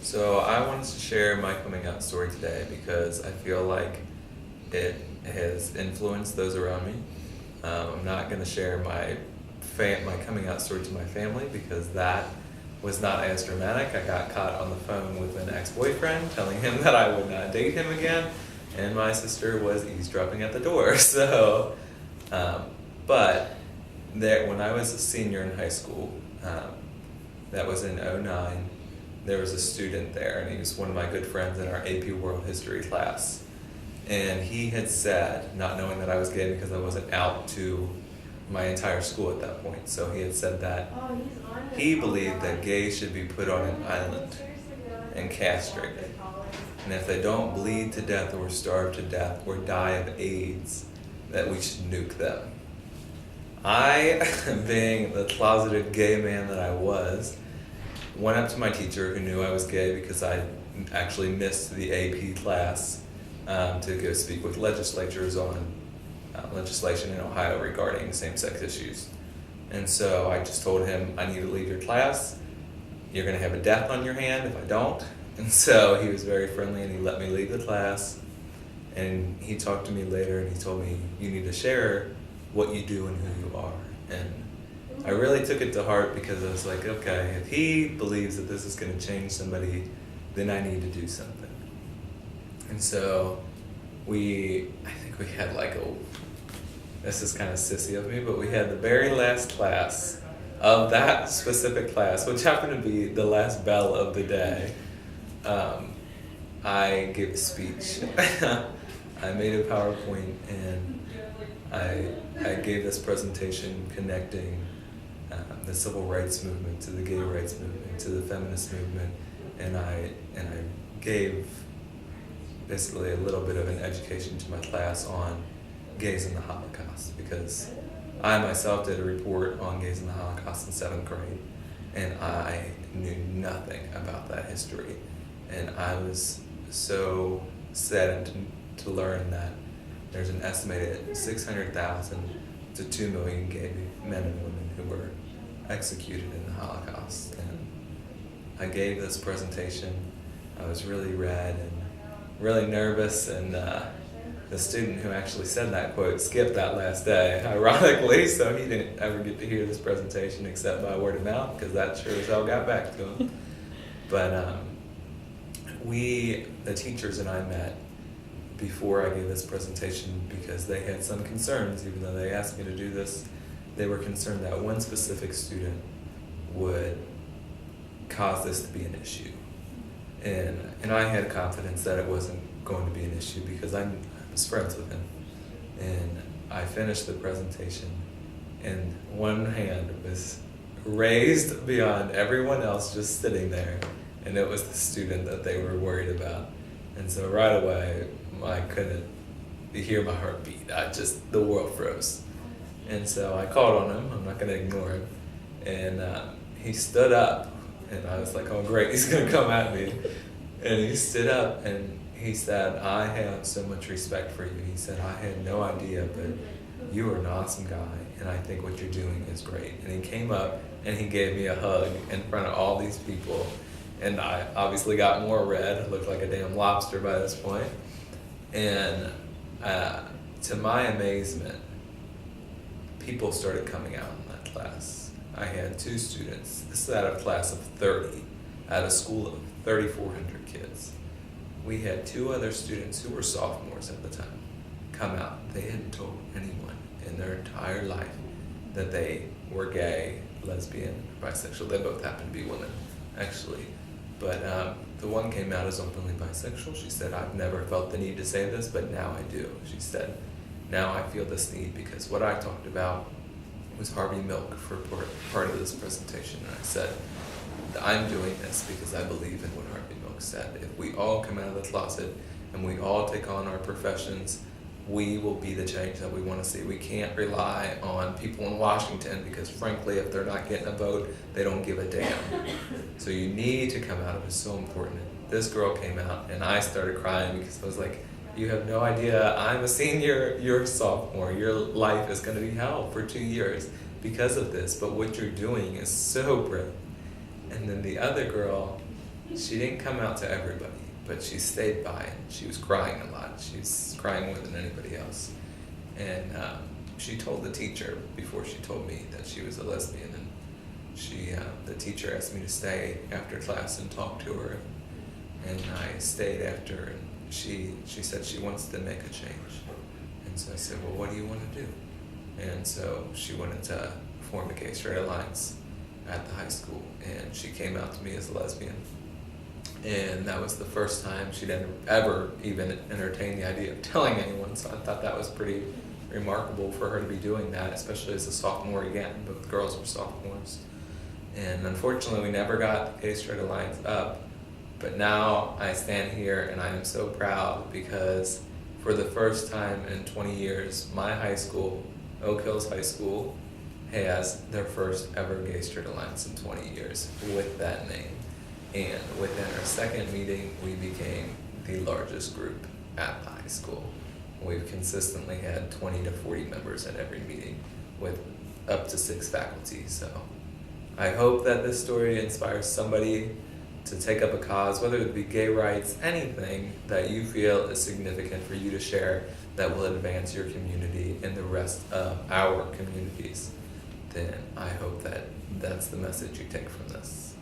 So I wanted to share my coming out story today because I feel like it has influenced those around me. I'm not going to share my coming out story to my family because that was not as dramatic. I got caught on the phone with an ex-boyfriend telling him that I would not date him again, and my sister was eavesdropping at the door. But when I was a senior in high school, that was in '09. There was a student there, and he was one of my good friends in our AP World History class. And he had said, not knowing that I was gay because I wasn't out to my entire school at that point, so he had said that he believed that gays should be put on an island and castrated. And if they don't bleed to death or starve to death or die of AIDS, that we should nuke them. I, being the closeted gay man that I was, went up to my teacher who knew I was gay because I actually missed the AP class to go speak with legislatures on legislation in Ohio regarding same-sex issues. And so I just told him, I need to leave your class. You're going to have a death on your hand if I don't. And so he was very friendly and he let me leave the class. And he talked to me later and he told me, you need to share what you do and who you are. And I really took it to heart because I was like, okay, if he believes that this is going to change somebody, then I need to do something. And so I think we had this is kind of sissy of me, but we had the very last class of that specific class, which happened to be the last bell of the day. I gave a speech. I made a PowerPoint and I gave this presentation connecting the civil rights movement to the gay rights movement to the feminist movement, and I gave basically a little bit of an education to my class on gays in the Holocaust, because I myself did a report on gays in the Holocaust in 7th grade, and I knew nothing about that history, and I was so saddened to learn that there's an estimated 600,000 to 2 million gay men and women who were executed in the Holocaust. And I gave this presentation. I was really red and really nervous, and the student who actually said that quote skipped that last day, ironically, so he didn't ever get to hear this presentation except by word of mouth, because that sure as hell got back to him. But the teachers and I met before I gave this presentation because they had some concerns. Even though they asked me to do this, they were concerned that one specific student would cause this to be an issue. And I had confidence that it wasn't going to be an issue because I was friends with him. And I finished the presentation, and one hand was raised beyond everyone else just sitting there, and it was the student that they were worried about. And so right away, I couldn't hear my heartbeat. The world froze. And so I called on him. I'm not going to ignore him. And he stood up, and I was like, oh great, he's going to come at me. And he stood up and he said, I have so much respect for you. He said, I had no idea, but you are an awesome guy, and I think what you're doing is great. And he came up and he gave me a hug in front of all these people. And I obviously got more red. I looked like a damn lobster by this point. And to my amazement, people started coming out in that class. I had 2 students. This is out of a class of 30, at a school of 3,400 kids. We had 2 other students who were sophomores at the time come out. They hadn't told anyone in their entire life that they were gay, lesbian, bisexual. They both happened to be women, actually. But the one came out as openly bisexual. She said, I've never felt the need to say this, but now I do. She said, now I feel this need because what I talked about was Harvey Milk for part of this presentation. And I said, I'm doing this because I believe in what Harvey Milk said. If we all come out of the closet and we all take on our professions, we will be the change that we want to see. We can't rely on people in Washington because, frankly, if they're not getting a vote, they don't give a damn. So you need to come out. It was so important. This girl came out, and I started crying because I was like, you have no idea. I'm a senior, you're a sophomore. Your life is going to be hell for 2 years because of this, but what you're doing is so brave. And then the other girl She didn't come out to everybody, but she stayed by and she was crying a lot. She was crying more than anybody else. And she told the teacher before she told me that she was a lesbian, and the teacher asked me to stay after class and talk to her, and I stayed after, and she said she wants to make a change. And so I said, well, what do you want to do? And so she wanted to form a gay-straight alliance at the high school, and she came out to me as a lesbian. And that was the first time she'd ever even entertained the idea of telling anyone, so I thought that was pretty remarkable for her to be doing that, especially as a sophomore again. Both girls were sophomores. And unfortunately, we never got the Gay-Straight Alliance up, but now I stand here and I am so proud because for the first time in 20 years, my high school, Oak Hills High School, has their first ever Gay-Straight Alliance in 20 years with that name. And within our second meeting, we became the largest group at the high school. We've consistently had 20 to 40 members at every meeting with up to 6 faculty. So I hope that this story inspires somebody to take up a cause, whether it be gay rights, anything that you feel is significant for you to share that will advance your community and the rest of our communities. Then I hope that that's the message you take from this.